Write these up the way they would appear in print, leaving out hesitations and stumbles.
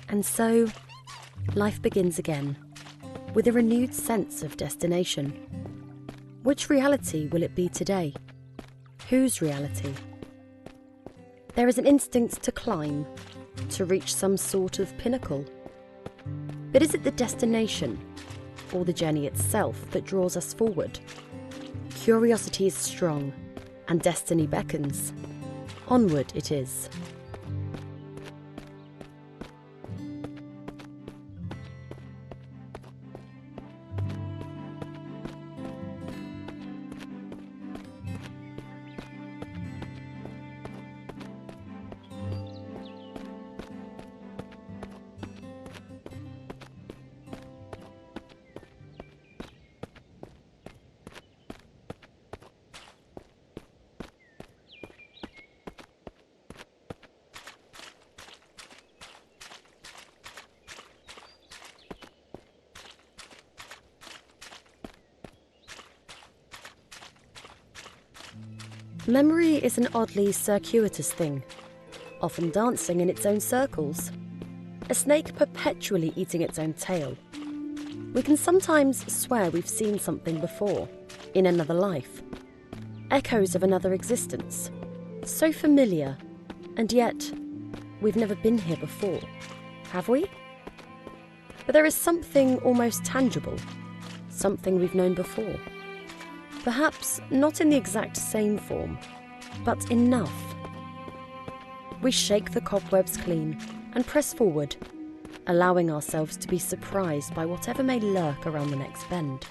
And so, life begins again, with a renewed sense of destination. Which reality will it be today? Whose reality? There is an instinct to climb, to reach some sort of pinnacle. But is it the destination, or the journey itself that draws us forward? Curiosity is strong, and destiny beckons. Onward it is. Memory is an oddly circuitous thing, often dancing in its own circles. A snake perpetually eating its own tail. We can sometimes swear we've seen something before, in another life. Echoes of another existence. So familiar, and yet we've never been here before, have we? But there is something almost tangible, something we've known before. Perhaps not in the exact same form, but enough. We shake the cobwebs clean and press forward, allowing ourselves to be surprised by whatever may lurk around the next bend.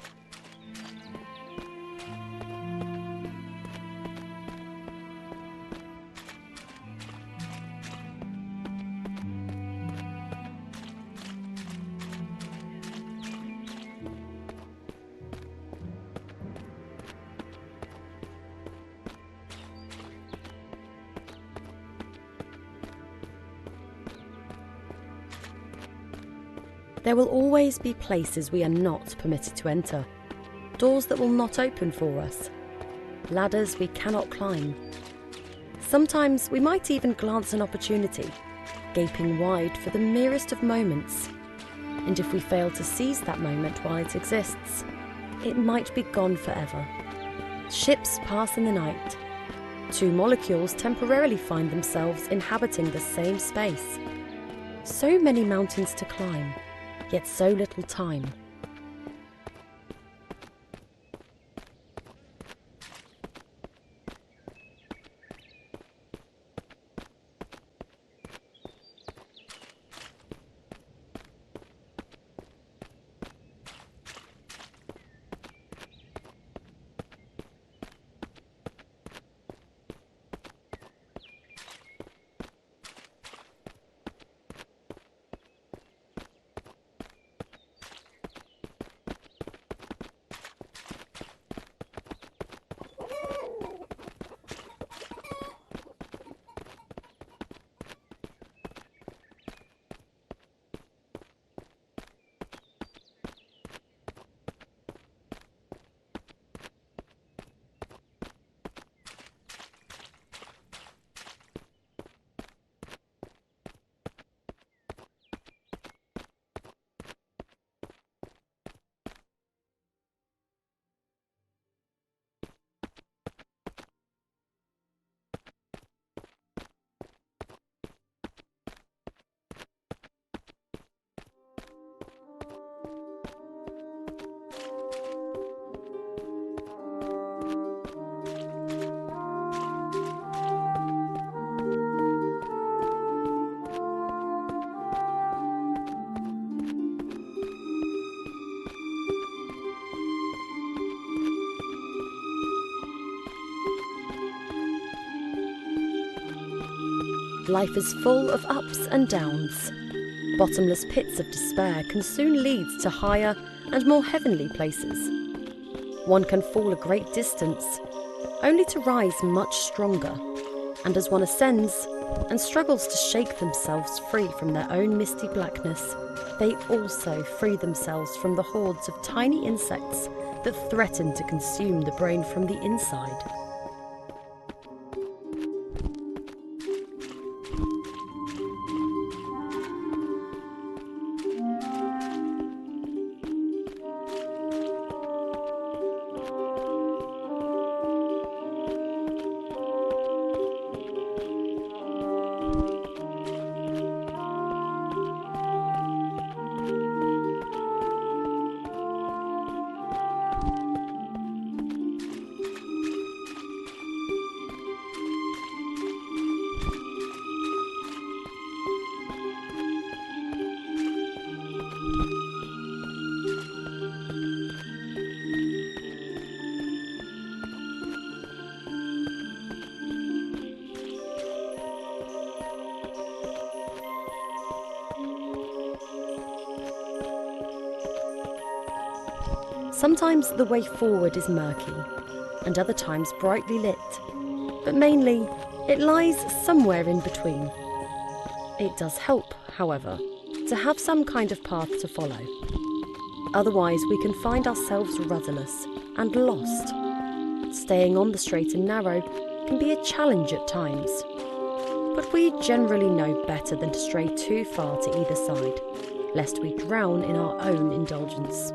There will always be places we are not permitted to enter, doors that will not open for us, ladders we cannot climb. Sometimes we might even glance an opportunity, gaping wide for the merest of moments. And if we fail to seize that moment while it exists, it might be gone forever. Ships pass in the night. Two molecules temporarily find themselves inhabiting the same space. So many mountains to climb, yet so little time. life is full of ups and downs. Bottomless pits of despair can soon lead to higher and more heavenly places. One can fall a great distance, only to rise much stronger, and as one ascends and struggles to shake themselves free from their own misty blackness, they also free themselves from the hordes of tiny insects that threaten to consume the brain from the inside. Sometimes the way forward is murky, and other times brightly lit, but mainly it lies somewhere in between. It does help, however, to have some kind of path to follow. Otherwise we can find ourselves rudderless and lost. Staying on the straight and narrow can be a challenge at times, but we generally know better than to stray too far to either side, lest we drown in our own indulgence.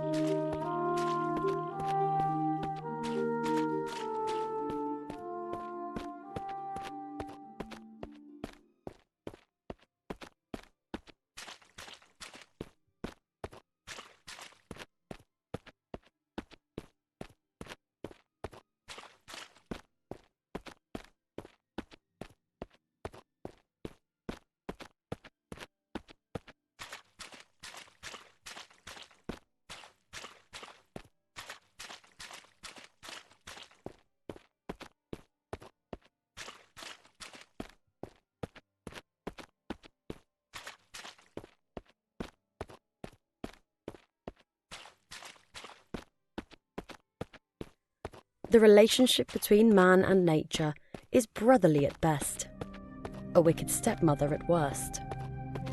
The relationship between man and nature is brotherly at best, a wicked stepmother at worst.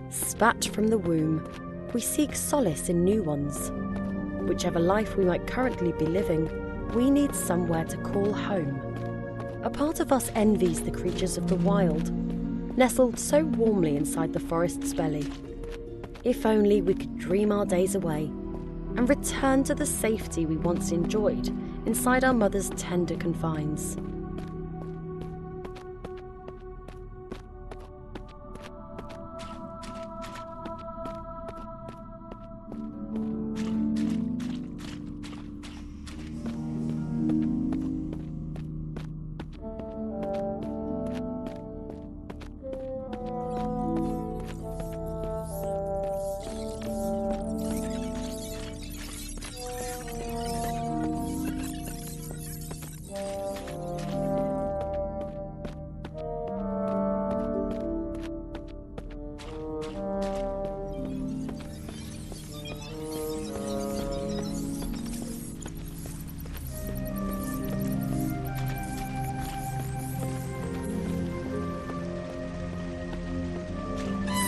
Spat from the womb, we seek solace in new ones. Whichever life we might currently be living, we need somewhere to call home. A part of us envies the creatures of the wild, nestled so warmly inside the forest's belly. If only we could dream our days away and return to the safety we once enjoyed inside our mother's tender confines.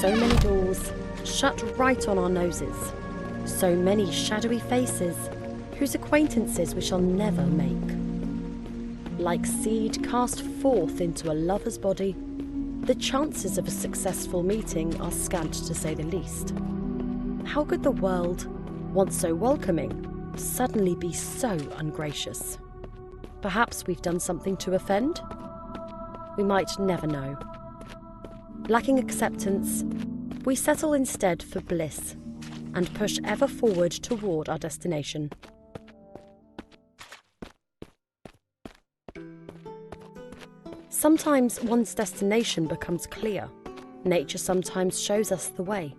So many doors shut right on our noses, so many shadowy faces whose acquaintances we shall never make. Like seed cast forth into a lover's body, the chances of a successful meeting are scant to say the least. How could the world, once so welcoming, suddenly be so ungracious? Perhaps we've done something to offend? We might never know. Lacking acceptance, we settle instead for bliss and push ever forward toward our destination. Sometimes one's destination becomes clear. Nature sometimes shows us the way.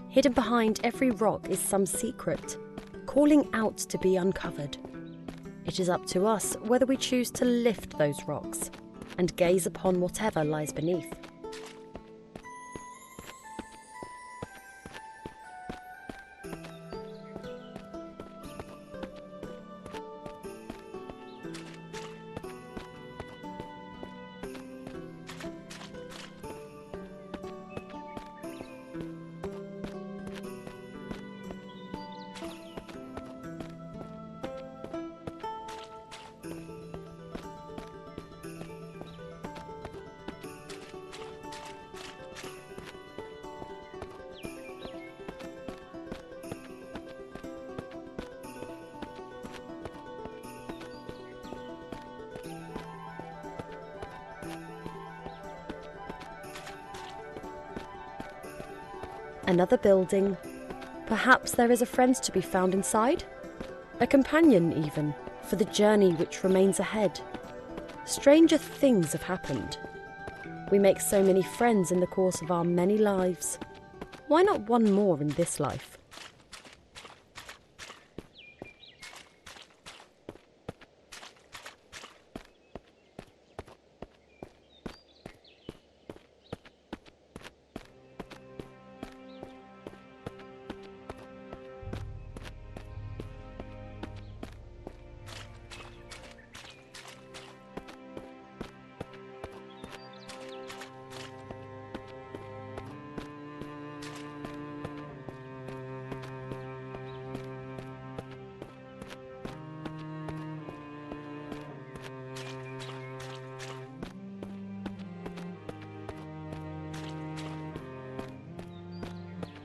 Hidden behind every rock is some secret, calling out to be uncovered. It is up to us whether we choose to lift those rocks and gaze upon whatever lies beneath. Another building. Perhaps there is a friend to be found inside? A companion, even, for the journey which remains ahead. Stranger things have happened. We make so many friends in the course of our many lives. Why not one more in this life?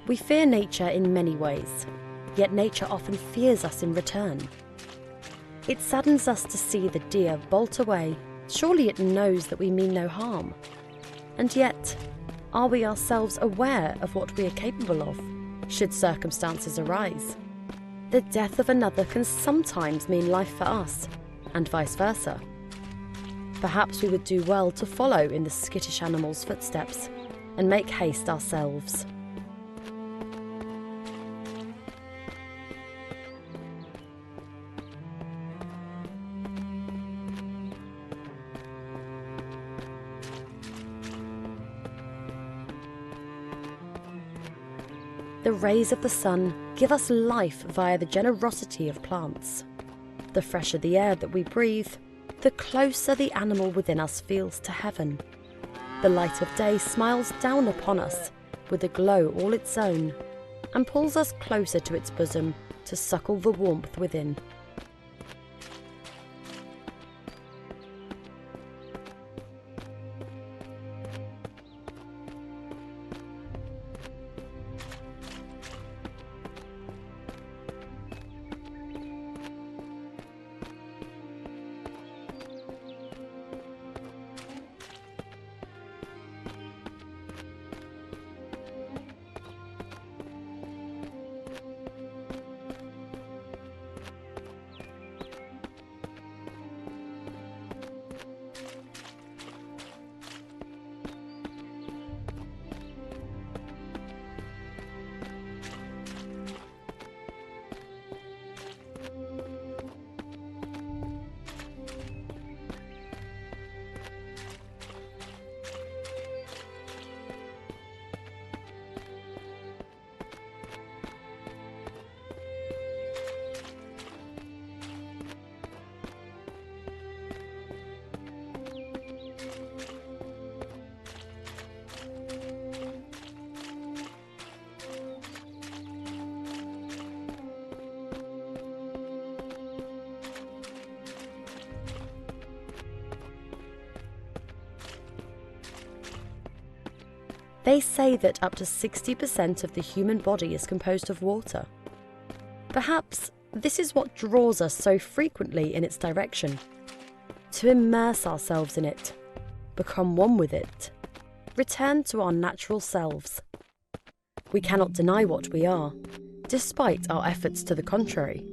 We fear nature in many ways, yet nature often fears us in return. It saddens us to see the deer bolt away. Surely it knows that we mean no harm. And yet, are we ourselves aware of what we are capable of, should circumstances arise? The death of another can sometimes mean life for us, and vice versa. Perhaps we would do well to follow in the skittish animal's footsteps and make haste ourselves. The rays of the sun give us life via the generosity of plants. The fresher the air that we breathe, the closer the animal within us feels to heaven. The light of day smiles down upon us with a glow all its own, and pulls us closer to its bosom to suckle the warmth within. They say that up to 60% of the human body is composed of water. Perhaps this is what draws us so frequently in its direction. To immerse ourselves in it, become one with it, return to our natural selves. We cannot deny what we are, despite our efforts to the contrary.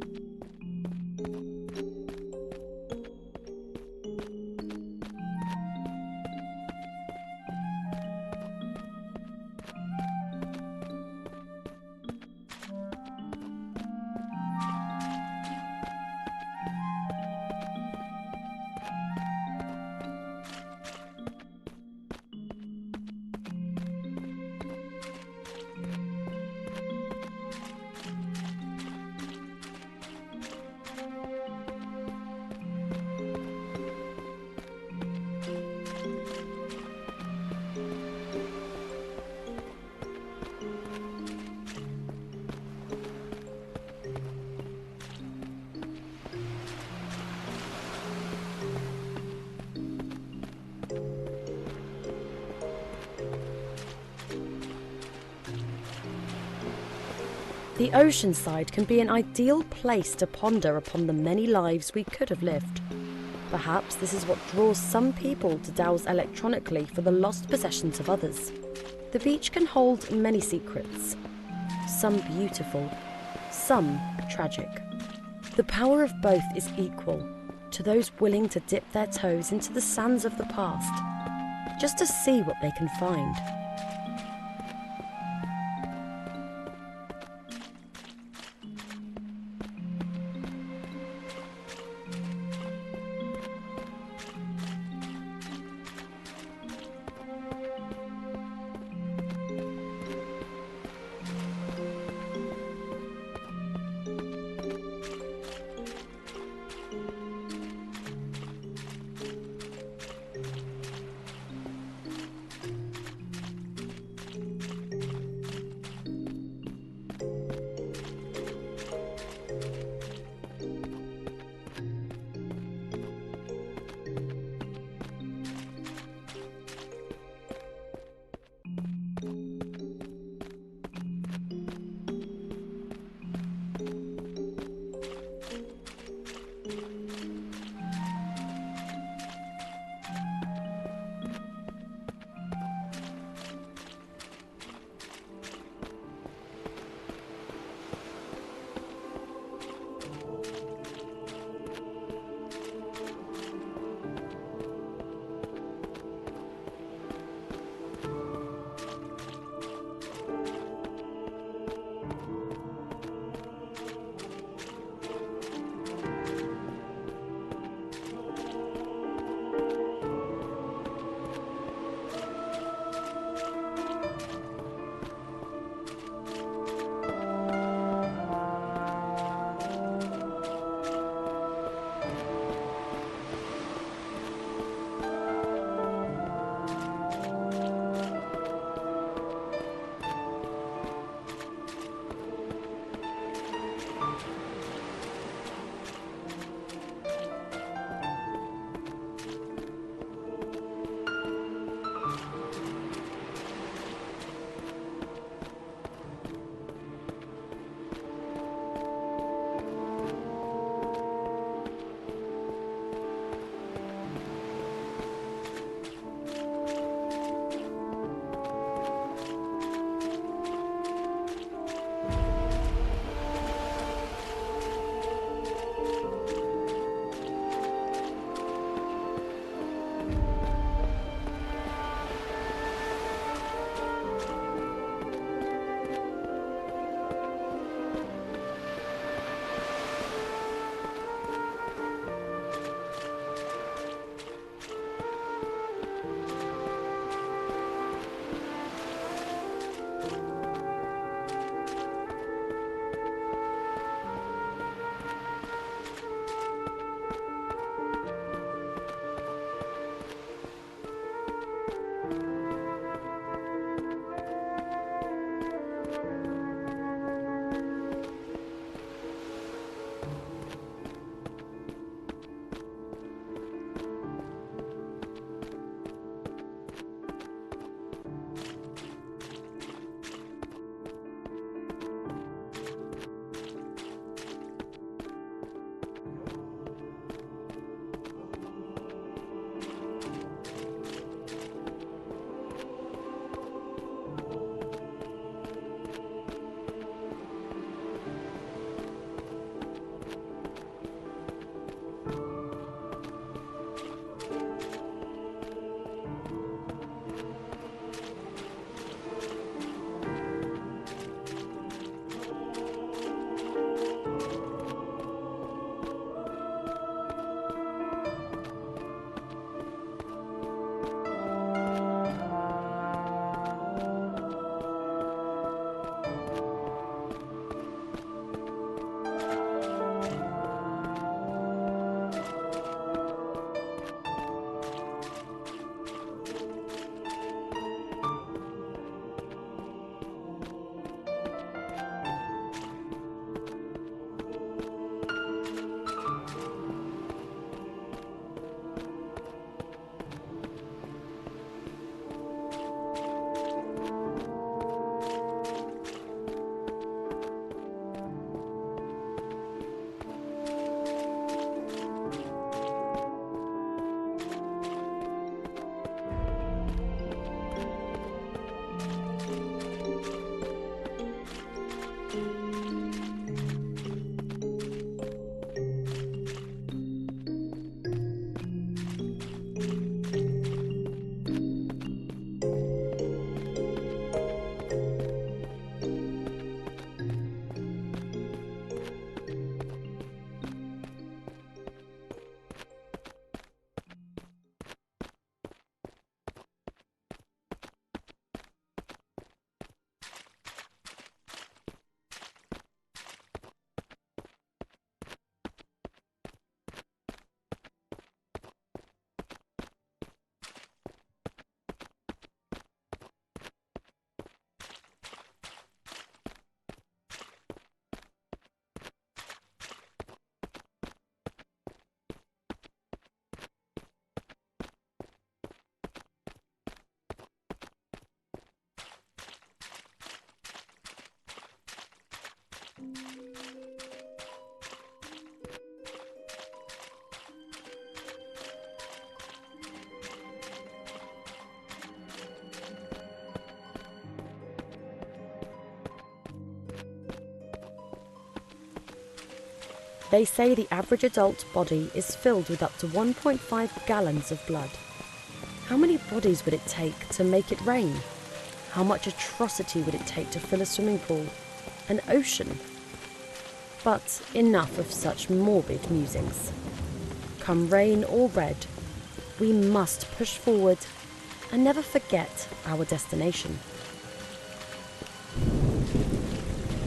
The ocean side can be an ideal place to ponder upon the many lives we could have lived. Perhaps this is what draws some people to dowse electronically for the lost possessions of others. The beach can hold many secrets, some beautiful, some tragic. The power of both is equal to those willing to dip their toes into the sands of the past, just to see what they can find. They say the average adult body is filled with up to 1.5 gallons of blood. How many bodies would it take to make it rain? How much atrocity would it take to fill a swimming pool, an ocean? But enough of such morbid musings. Come rain or red, we must push forward and never forget our destination.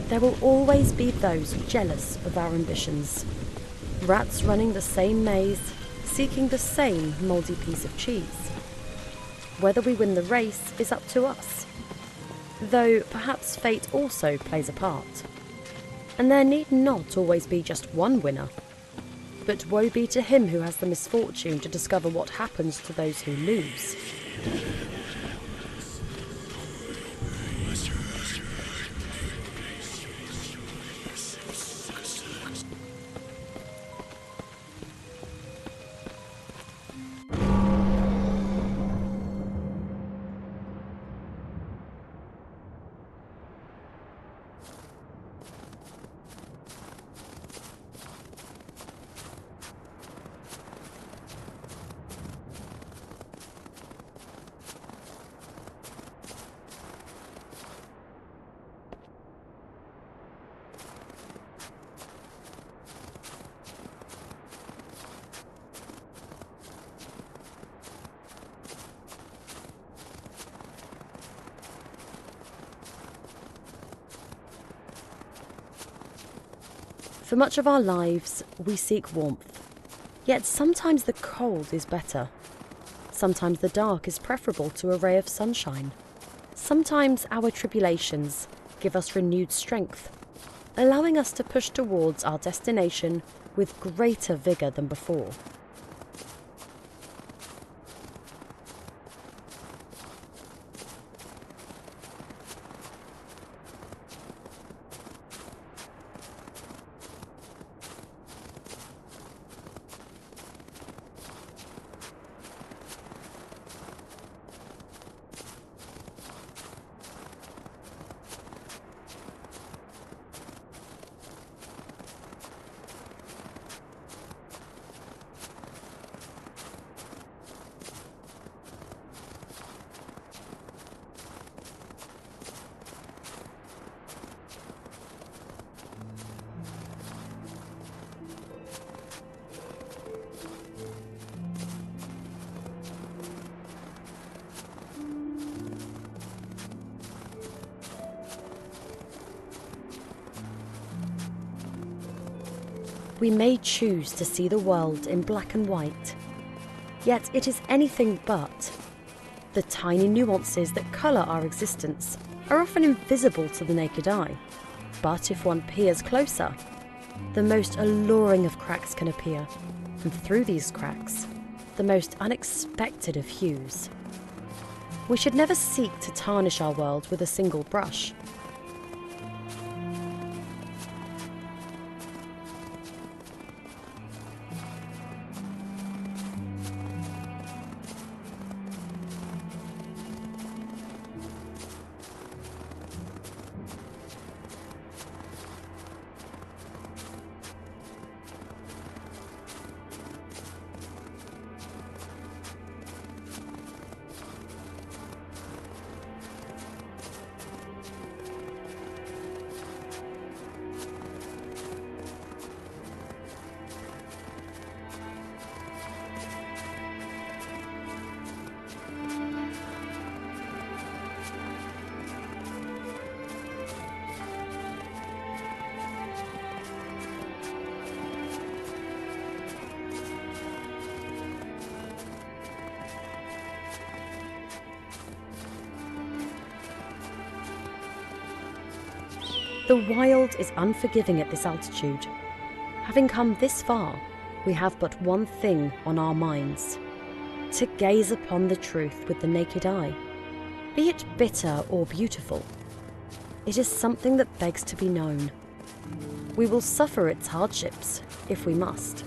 There will always be those jealous of our ambitions. Rats running the same maze, seeking the same mouldy piece of cheese. Whether we win the race is up to us, though perhaps fate also plays a part. And there need not always be just one winner. But woe be to him who has the misfortune to discover what happens to those who lose. For much of our lives, we seek warmth. Yet sometimes the cold is better. Sometimes the dark is preferable to a ray of sunshine. Sometimes our tribulations give us renewed strength, allowing us to push towards our destination with greater vigour than before. We may choose to see the world in black and white, yet it is anything but. The tiny nuances that colour our existence are often invisible to the naked eye, but if one peers closer, the most alluring of cracks can appear, and through these cracks, the most unexpected of hues. We should never seek to tarnish our world with a single brush. The wild is unforgiving at this altitude. Having come this far, we have but one thing on our minds: to gaze upon the truth with the naked eye. Be it bitter or beautiful, it is something that begs to be known. We will suffer its hardships if we must.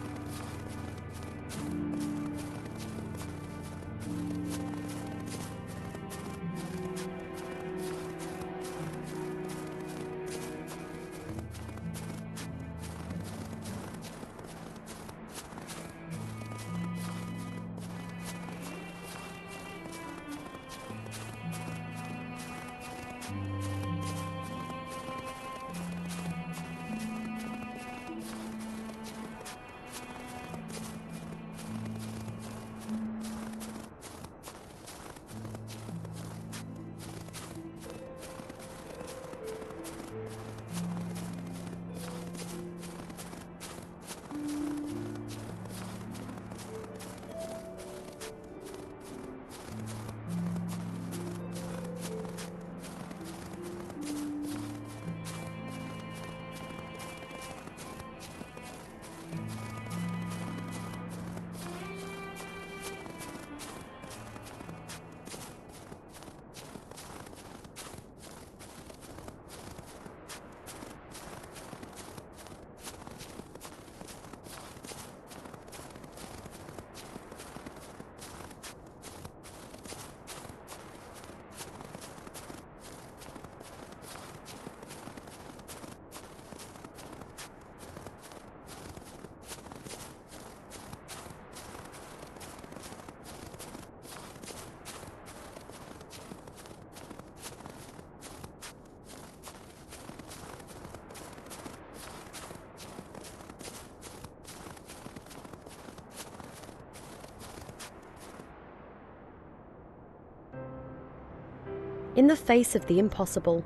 In the face of the impossible,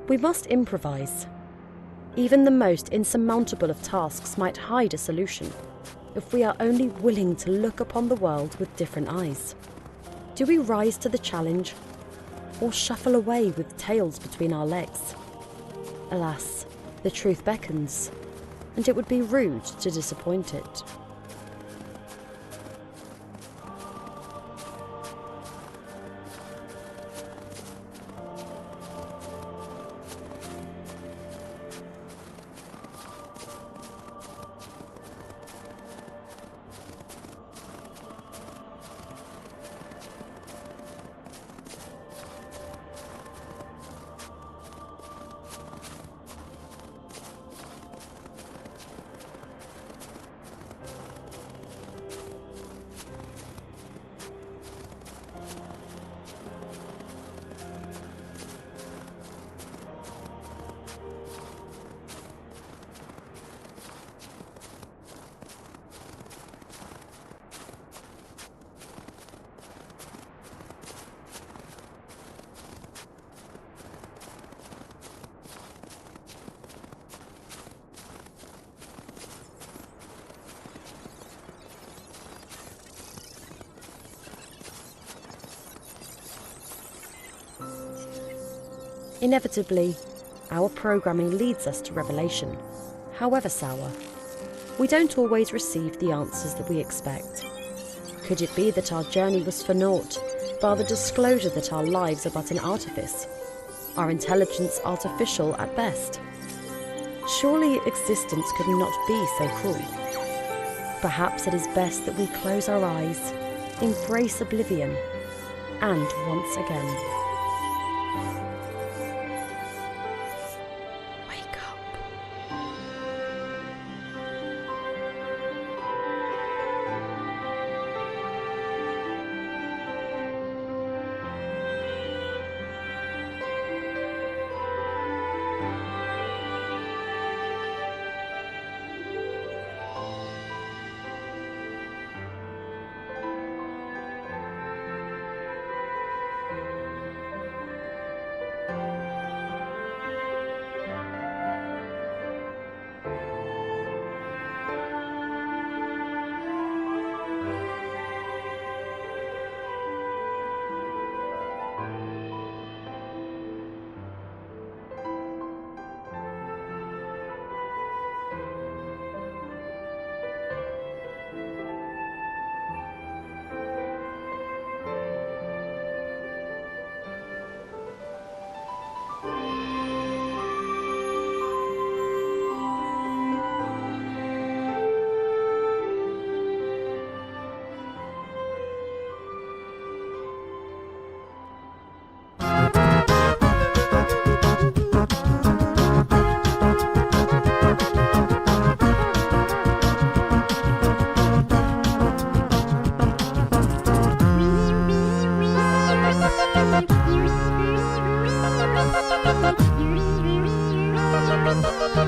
we must improvise. Even the most insurmountable of tasks might hide a solution, if we are only willing to look upon the world with different eyes. Do we rise to the challenge, or shuffle away with tails between our legs? Alas, the truth beckons, and it would be rude to disappoint it. Inevitably, our programming leads us to revelation, however sour. We don't always receive the answers that we expect. Could it be that our journey was for naught, bar the disclosure that our lives are but an artifice, our intelligence artificial at best? Surely existence could not be so cruel. Perhaps it is best that we close our eyes, embrace oblivion, and once again wake up.